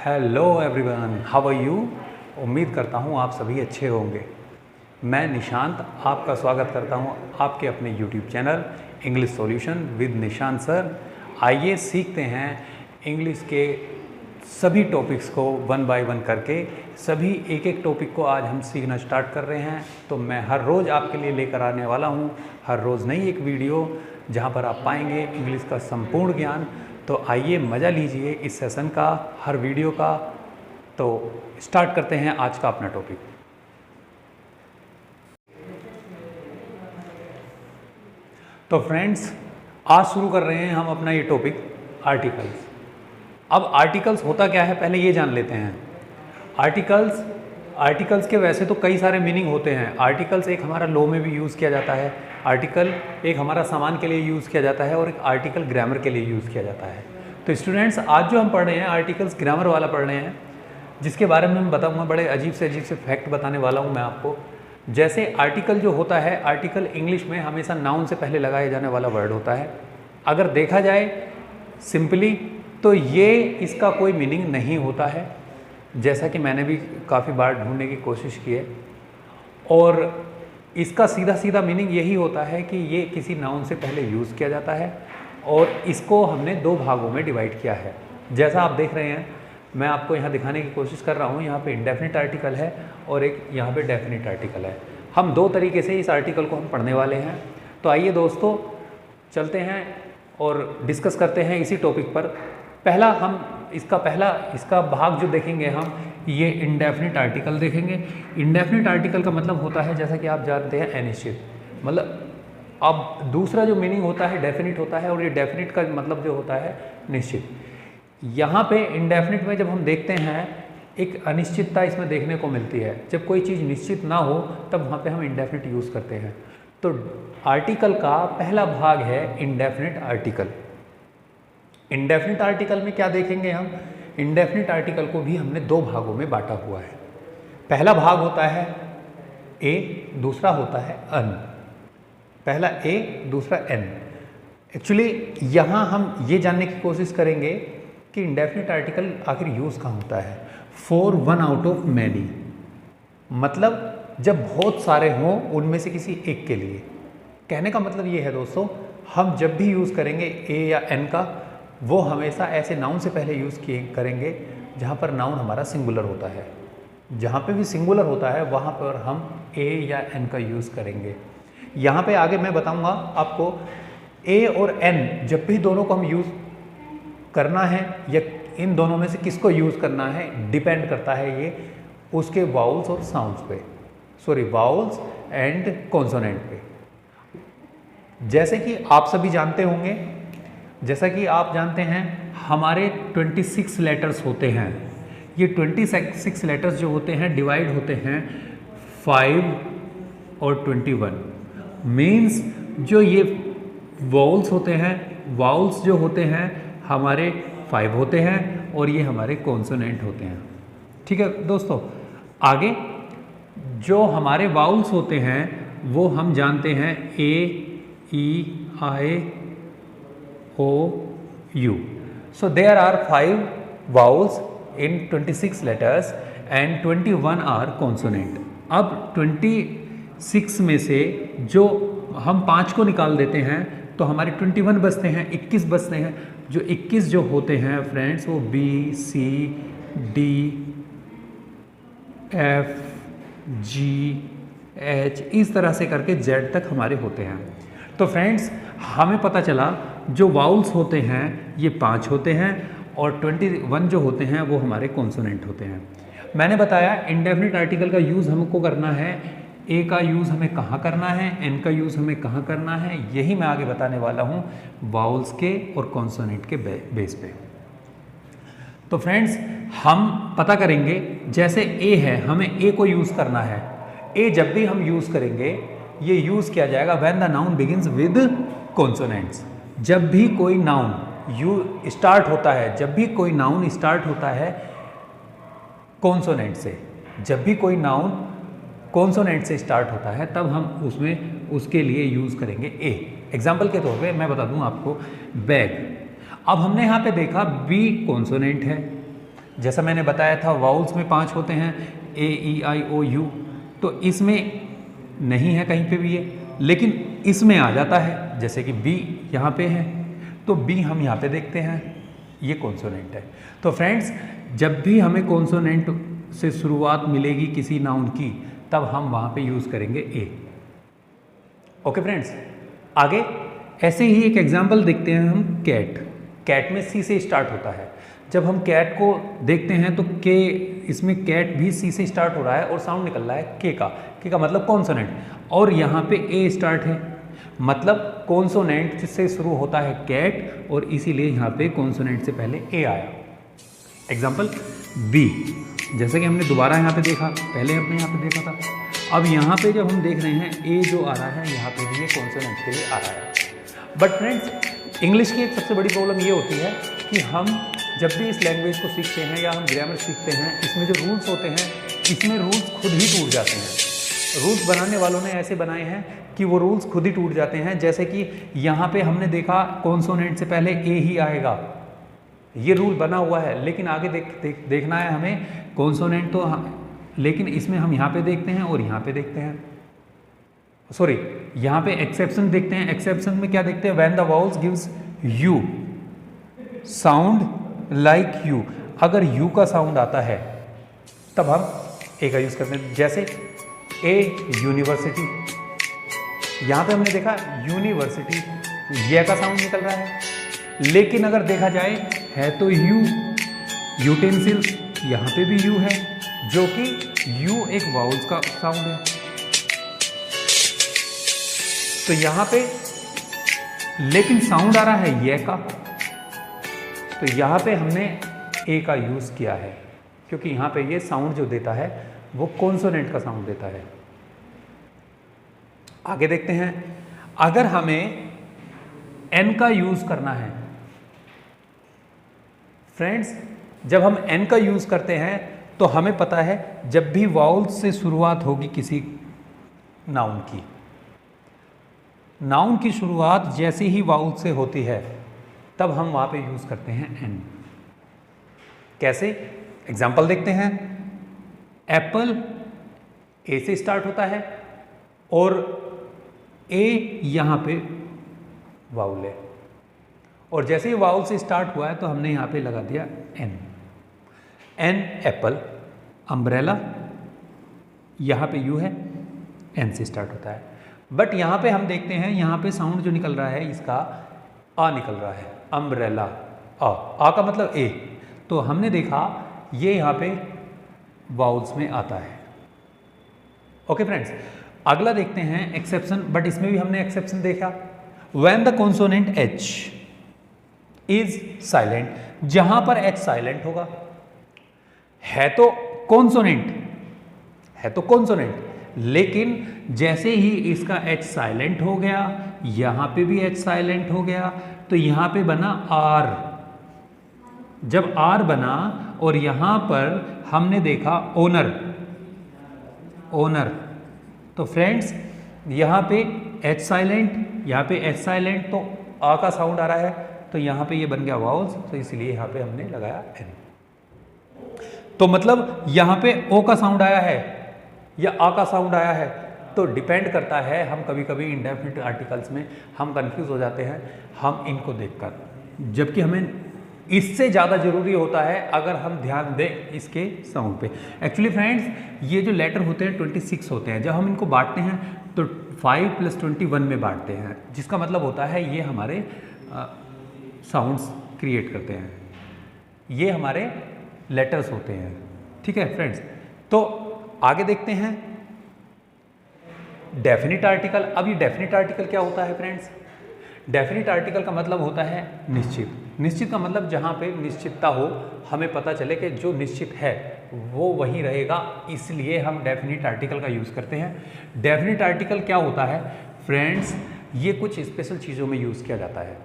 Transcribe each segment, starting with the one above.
Hello everyone, how are you. उम्मीद करता हूँ आप सभी अच्छे होंगे। मैं निशांत आपका स्वागत करता हूँ आपके अपने YouTube channel English solution with Nishant sir. आइए सीखते हैं इंग्लिश के सभी टॉपिक्स को वन बाय वन करके। सभी एक एक टॉपिक को आज हम सीखना स्टार्ट कर रहे हैं। तो मैं हर रोज़ आपके लिए लेकर आने वाला हूँ हर रोज़ नई एक वीडियो, जहाँ पर आप पाएंगे इंग्लिश का संपूर्ण ज्ञान। तो आइए मज़ा लीजिए इस सेशन का, हर वीडियो का। तो स्टार्ट करते हैं आज का अपना टॉपिक। तो फ्रेंड्स, आज शुरू कर रहे हैं हम अपना ये टॉपिक आर्टिकल्स। अब आर्टिकल्स होता क्या है पहले ये जान लेते हैं। आर्टिकल्स के वैसे तो कई सारे मीनिंग होते हैं। आर्टिकल्स एक हमारा लॉ में भी यूज़ किया जाता है, आर्टिकल एक हमारा सामान के लिए यूज़ किया जाता है और एक आर्टिकल ग्रामर के लिए यूज़ किया जाता है। तो स्टूडेंट्स, आज जो हम पढ़ रहे हैं आर्टिकल्स ग्रामर वाला पढ़ रहे हैं, जिसके बारे में मैं बताऊंगा। बड़े अजीब से फैक्ट बताने वाला हूं मैं आपको। जैसे आर्टिकल जो होता है, आर्टिकल इंग्लिश में हमेशा नाउन से पहले लगाया जाने वाला वर्ड होता है। अगर देखा जाए सिंपली तो ये इसका कोई मीनिंग नहीं होता है, जैसा कि मैंने भी काफ़ी बार ढूंढने की कोशिश की है। और इसका सीधा सीधा मीनिंग यही होता है कि ये किसी नाउन से पहले यूज़ किया जाता है और इसको हमने दो भागों में डिवाइड किया है। जैसा आप देख रहे हैं, मैं आपको यहाँ दिखाने की कोशिश कर रहा हूँ। यहाँ पे इंडेफिनिट आर्टिकल है और एक यहाँ पे डेफिनिट आर्टिकल है। हम दो तरीके से इस आर्टिकल को हम पढ़ने वाले हैं। तो आइए दोस्तों, चलते हैं और डिस्कस करते हैं इसी टॉपिक पर। पहला इसका भाग जो देखेंगे हम, ये इंडेफिनिट आर्टिकल देखेंगे। इंडेफिनिट आर्टिकल का मतलब होता है, जैसा कि आप जानते हैं, अनिश्चित। मतलब अब दूसरा जो मीनिंग होता है डेफिनिट होता है, और ये डेफिनिट का मतलब जो होता है निश्चित। यहाँ पे इंडेफिनिट में जब हम देखते हैं, एक अनिश्चितता इसमें देखने को मिलती है। जब कोई चीज़ निश्चित ना हो तब वहाँ पे हम इंडेफिनिट यूज़ करते हैं। तो आर्टिकल का पहला भाग है इंडेफिनिट आर्टिकल। इंडेफिनिट आर्टिकल में क्या देखेंगे हम, इंडेफिनिट आर्टिकल को भी हमने दो भागों में बांटा हुआ है। पहला भाग होता है ए, दूसरा होता है अन। पहला ए, दूसरा एन। एक्चुअली यहाँ हम ये जानने की कोशिश करेंगे कि इंडेफिनिट आर्टिकल आखिर यूज़ कहाँ होता है। For one out of many, मतलब जब बहुत सारे हों उनमें से किसी एक के लिए। कहने का मतलब ये है दोस्तों, हम जब भी यूज़ करेंगे ए या एन का, वो हमेशा ऐसे नाउन से पहले यूज़ करेंगे जहाँ पर नाउन हमारा सिंगुलर होता है। जहाँ पे भी सिंगुलर होता है वहाँ पर हम ए या एन का यूज़ करेंगे। यहाँ पे आगे मैं बताऊँगा आपको, ए और एन जब भी दोनों को हम यूज़ करना है या इन दोनों में से किसको यूज़ करना है, डिपेंड करता है ये उसके वाउल्स और साउंड्स पे, वाउल्स एंड कॉन्सोनेंट पे। जैसे कि आप सभी जानते होंगे, जैसा कि आप जानते हैं, हमारे 26 लेटर्स होते हैं। ये 26 लेटर्स जो होते हैं डिवाइड होते हैं 5 और 21। मीन्स जो ये वाउल्स होते हैं, वाउल्स जो होते हैं हमारे 5 होते हैं और ये हमारे कॉन्सोनेंट होते हैं। ठीक है दोस्तों, आगे जो हमारे वाउल्स होते हैं वो हम जानते हैं ए, ई, आई, O, U. So there are 5 vowels in 26 letters and 21 are consonant. अब 26 में से जो हम 5 को निकाल देते हैं तो हमारे 21 बचते हैं, 21 बचते हैं। जो 21 जो होते हैं फ्रेंड्स, वो B, C, D, F, G, H इस तरह से करके Z तक हमारे होते हैं। तो फ्रेंड्स, हमें पता चला जो वाउल्स होते हैं ये 5 होते हैं और 21 जो होते हैं वो हमारे कॉन्सोनेंट होते हैं। मैंने बताया इंडेफिनिट आर्टिकल का यूज़ हमको करना है, ए का यूज़ हमें कहाँ करना है, एन का यूज़ हमें कहाँ करना है, यही मैं आगे बताने वाला हूँ वाउल्स के और कॉन्सोनेंट के बेस पे। तो फ्रेंड्स, हम पता करेंगे, जैसे ए है, हमें ए को यूज़ करना है। ए जब भी हम यूज़ करेंगे ये यूज़ किया जाएगा when the noun begins with consonants. जब भी कोई नाउन स्टार्ट होता है, जब भी कोई नाउन स्टार्ट होता है कॉन्सोनेंट से, जब भी कोई नाउन कॉन्सोनेंट से स्टार्ट होता है तब हम उसमें उसके लिए यूज़ करेंगे ए। एग्जाम्पल के तौर पे मैं बता दूं आपको, बैग। अब हमने यहाँ पे देखा बी कॉन्सोनेंट है, जैसा मैंने बताया था वाउल्स में 5 होते हैं, ए ई आई ओ यू, तो इसमें नहीं है कहीं पे भी ये, लेकिन इसमें आ जाता है, जैसे कि बी यहाँ पे है, तो बी हम यहाँ पे देखते हैं, ये कॉन्सोनेंट है। तो फ्रेंड्स, जब भी हमें कॉन्सोनेंट से शुरुआत मिलेगी किसी नाउन की, तब हम वहाँ पे यूज़ करेंगे ए। ओके फ्रेंड्स, आगे ऐसे ही एक एग्जाम्पल देखते हैं हम, कैट। कैट में सी से स्टार्ट होता है। जब हम कैट को देखते हैं तो के, इसमें कैट भी सी से स्टार्ट हो रहा है और साउंड निकल रहा है के का मतलब कॉन्सोनेंट, और यहाँ पे ए स्टार्ट है, मतलब कॉन्सोनेंट जिससे शुरू होता है कैट, और इसीलिए यहाँ पे कॉन्सोनेंट से पहले ए आया। एग्जाम्पल बी, जैसे कि हमने दोबारा यहाँ पे देखा, पहले हमने यहाँ पे देखा था, अब यहाँ पे जब हम देख रहे हैं ए जो आ रहा है, यहाँ पे भी ये कॉन्सोनेंट के लिए आ रहा है। बट फ्रेंड्स, इंग्लिश की एक सबसे बड़ी प्रॉब्लम ये होती है कि हम जब भी इस लैंग्वेज को सीखते हैं या हम ग्रामर सीखते हैं, इसमें जो रूल्स होते हैं, इसमें रूल्स खुद ही टूट जाते हैं। रूल्स बनाने वालों ने ऐसे बनाए हैं कि वो रूल्स खुद ही टूट जाते हैं। जैसे कि यहाँ पे हमने देखा कॉन्सोनेंट से पहले ए ही आएगा, ये रूल बना हुआ है, लेकिन आगे देखना है हमें कॉन्सोनेंट तो लेकिन इसमें हम यहाँ पे देखते हैं और यहाँ पे देखते हैं, सॉरी यहाँ पे एक्सेप्शन देखते हैं। एक्सेप्शन में क्या देखते हैं, when the vowels gives you sound like you, अगर यू का साउंड आता है तब हम ए का यूज करते हैं। जैसे ए यूनिवर्सिटी, यहाँ पे हमने देखा यूनिवर्सिटी, ये का साउंड निकल रहा है, लेकिन अगर देखा जाए है तो यू। यूटेंसिल्स, यहाँ पे भी यू है, जो कि यू एक वाउल्स का साउंड है। तो यहाँ पे लेकिन साउंड आ रहा है ये का, तो यहाँ पे हमने ए का यूज किया है, क्योंकि यहाँ पे ये साउंड जो देता है वो कॉन्सोनेंट का साउंड देता है। आगे देखते हैं, अगर हमें एन का यूज करना है, फ्रेंड्स जब हम एन का यूज करते हैं तो हमें पता है जब भी वाउल से शुरुआत होगी किसी नाउन की शुरुआत जैसे ही वाउल से होती है तब हम वहां पे यूज करते हैं एन। कैसे, एग्जाम्पल देखते हैं। एप्पल ए से स्टार्ट होता है और ए यहां पे वाउल है, और जैसे ही वाउल से स्टार्ट हुआ है तो हमने यहां पे लगा दिया एन। एन एप्पल, अम्ब्रेला यहाँ पे यू है, एन से स्टार्ट होता है। बट यहाँ पे हम देखते हैं, यहाँ पे साउंड जो निकल रहा है इसका आ निकल रहा है, अम्ब्रेला आ का मतलब ए, तो हमने देखा ये यहाँ पे वाउल्स में आता है। ओके फ्रेंड्स, अगला देखते हैं एक्सेप्शन, बट इसमें भी हमने एक्सेप्शन देखा। When the consonant H is silent, जहां पर एच साइलेंट होगा, है तो कॉन्सोनेंट, लेकिन जैसे ही इसका एच साइलेंट हो गया, यहां पे भी एच साइलेंट हो गया, तो यहां पे बना आर। जब आर बना और यहां पर हमने देखा ओनर, तो फ्रेंड्स यहां पे एच साइलेंट, यहां पे एच साइलेंट, तो आ का साउंड आ रहा है, तो यहां पे ये बन गया वाउल्स, तो इसलिए यहां पे हमने लगाया एन। तो मतलब यहां पे ओ का साउंड आया है या आ का साउंड आया है, तो डिपेंड करता है। हम कभी कभी इंडेफिनिट आर्टिकल्स में हम कंफ्यूज हो जाते हैं हम इनको देखकर, जबकि हमें इससे ज़्यादा ज़रूरी होता है अगर हम ध्यान दें इसके साउंड पे। एक्चुअली फ्रेंड्स, ये जो लेटर होते हैं 26 होते हैं, जब हम इनको बांटते हैं तो 5 + 21 में बांटते हैं, जिसका मतलब होता है ये हमारे साउंड्स क्रिएट करते हैं, ये हमारे लेटर्स होते हैं। ठीक है फ्रेंड्स, तो आगे देखते हैं डेफिनिट आर्टिकल। अब ये डेफिनिट आर्टिकल क्या होता है फ्रेंड्स? डेफिनिट आर्टिकल का मतलब होता है निश्चित। निश्चित का मतलब जहाँ पे निश्चितता हो, हमें पता चले कि जो निश्चित है वो वहीं रहेगा, इसलिए हम डेफिनिट आर्टिकल का यूज़ करते हैं। डेफिनिट आर्टिकल क्या होता है फ्रेंड्स? ये कुछ स्पेशल चीज़ों में यूज़ किया जाता है,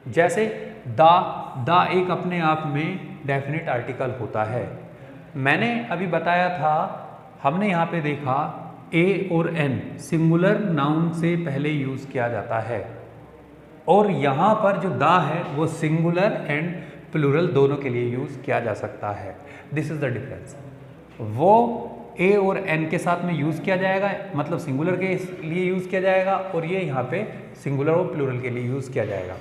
जैसे द एक अपने आप में डेफिनिट आर्टिकल होता है। मैंने अभी बताया था, हमने यहाँ पे देखा ए और एन सिंगुलर नाउन से पहले यूज़ किया जाता है, और यहाँ पर जो द है वो सिंगुलर एंड प्लूरल दोनों के लिए यूज़ किया जा सकता है। This is the difference. वो ए और एन के साथ में यूज़ किया जाएगा, मतलब सिंगुलर के लिए यूज़ किया जाएगा, और ये यहाँ पे सिंगुलर और प्लूरल के लिए यूज़ किया जाएगा।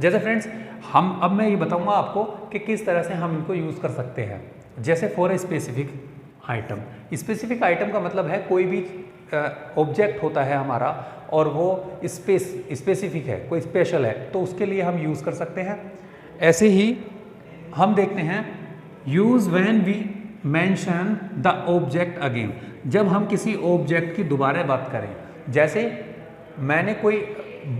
जैसे फ्रेंड्स अब मैं ये बताऊँगा आपको कि किस तरह से हम इनको यूज़ कर सकते हैं। जैसे for a specific item, specific item का मतलब है कोई भी ऑब्जेक्ट होता है हमारा और वो स्पेसिफिक है, कोई स्पेशल है, तो उसके लिए हम यूज़ कर सकते हैं। ऐसे ही हम देखते हैं use when we mention the object again, जब हम किसी ऑब्जेक्ट की दोबारा बात करें। जैसे मैंने कोई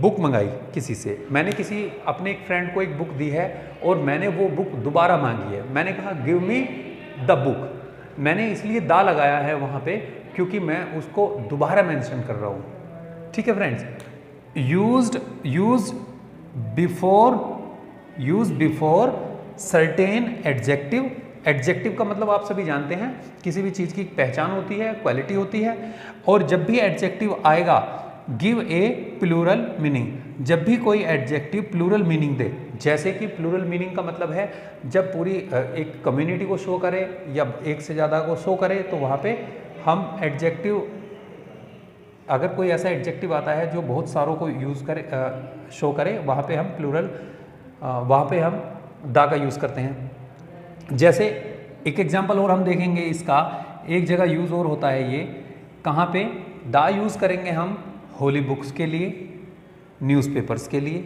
बुक मंगाई किसी से, मैंने किसी अपने एक फ्रेंड को एक बुक दी है और मैंने वो बुक दोबारा मांगी है। मैंने कहा गिव मी द बुक, मैंने इसलिए दा लगाया है वहाँ पे क्योंकि मैं उसको दोबारा मेंशन कर रहा हूँ। ठीक है friends, used before certain adjective. Adjective का मतलब आप सभी जानते हैं, किसी भी चीज़ की पहचान होती है, क्वालिटी होती है, और जब भी एडजेक्टिव आएगा गिव ए प्लूरल मीनिंग, जब भी कोई एडजेक्टिव प्लूरल मीनिंग दे। जैसे कि प्लूरल मीनिंग का मतलब है जब पूरी एक कम्युनिटी को शो करे या एक से ज़्यादा को शो करे, तो वहाँ पे हम एडजेक्टिव, अगर कोई ऐसा एडजेक्टिव आता है जो बहुत सारों को यूज़ करे, शो करे, वहाँ पे हम प्लूरल, वहाँ पे हम दा का यूज़ करते हैं। जैसे एक एग्जांपल और हम देखेंगे इसका, एक जगह यूज़ और होता है ये, कहाँ पे दा यूज़ करेंगे हम होली बुक्स के लिए, न्यूज़पेपर्स के लिए।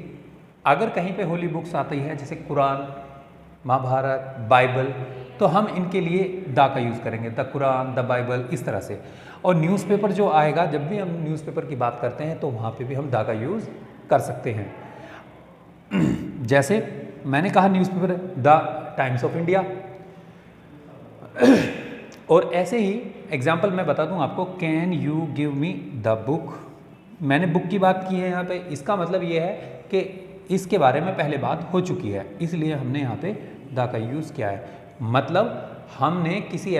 अगर कहीं पे होली बुक्स आती है जैसे कुरान, महाभारत, बाइबल, तो हम इनके लिए दा का यूज़ करेंगे, द कुरान, द बाइबल, इस तरह से। और न्यूज़पेपर जो आएगा, जब भी हम न्यूज़पेपर की बात करते हैं तो वहाँ पे भी हम दा का यूज़ कर सकते हैं। जैसे मैंने कहा newspaper, the times of India. और ऐसे ही एग्जाम्पल मैं बता दूं आपको, can you give me the book. मैंने बुक की बात की है यहाँ पे, इसका मतलब ये है कि इसके बारे में पहले बात हो चुकी है, इसलिए हमने यहाँ पे द का यूज़ किया है। मतलब हमने किसी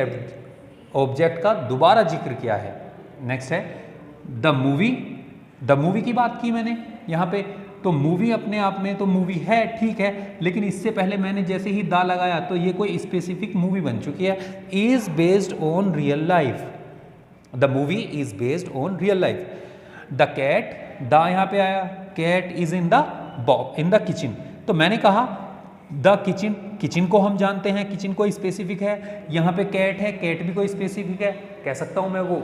ऑब्जेक्ट का दोबारा जिक्र किया है। नेक्स्ट है द मूवी। द मूवी की बात की मैंने यहाँ पे, तो मूवी अपने आप में तो मूवी है, ठीक है, लेकिन इससे पहले मैंने जैसे ही दा लगाया तो ये कोई स्पेसिफिक मूवी बन चुकी है। Is based on real life, the movie is based on real life. The cat, दा यहाँ पे आया, cat is in the kitchen, तो मैंने कहा द किचन, किचन को हम जानते हैं, किचन कोई स्पेसिफिक है, यहाँ पे कैट है, कैट भी कोई स्पेसिफिक है, कह सकता हूँ मैं वो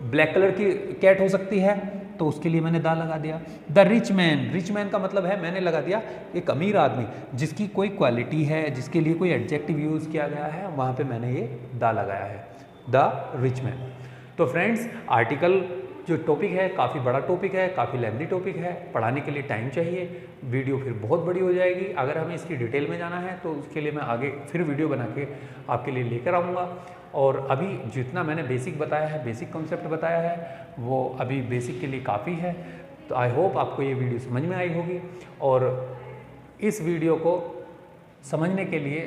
ब्लैक कलर की कैट हो सकती है, तो उसके लिए मैंने दा लगा दिया। The rich man, rich man का मतलब है मैंने लगा दिया एक अमीर आदमी जिसकी कोई क्वालिटी है, जिसके लिए कोई एडजेक्टिव यूज़ किया गया है, वहाँ पे मैंने ये दा लगाया है, द रिच मैन। तो फ्रेंड्स आर्टिकल जो टॉपिक है काफ़ी बड़ा टॉपिक है, काफ़ी लेंथी टॉपिक है, पढ़ाने के लिए टाइम चाहिए, वीडियो फिर बहुत बड़ी हो जाएगी। अगर हमें इसकी डिटेल में जाना है तो उसके लिए मैं आगे फिर वीडियो बना के आपके लिए लेकर आऊँगा। और अभी जितना मैंने बेसिक बताया है, बेसिक कॉन्सेप्ट बताया है, वो अभी बेसिक के लिए काफ़ी है। तो आई होप आपको ये वीडियो समझ में आई होगी, और इस वीडियो को समझने के लिए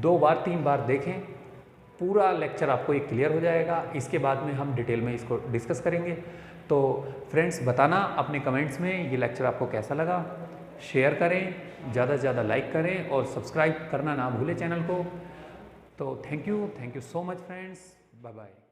2 बार 3 बार देखें, पूरा लेक्चर आपको ये क्लियर हो जाएगा। इसके बाद में हम डिटेल में इसको डिस्कस करेंगे। तो फ्रेंड्स बताना अपने कमेंट्स में ये लेक्चर आपको कैसा लगा, शेयर करें, ज़्यादा से ज़्यादा लाइक करें और सब्सक्राइब करना ना भूलें चैनल को। तो thank you so much friends, bye bye.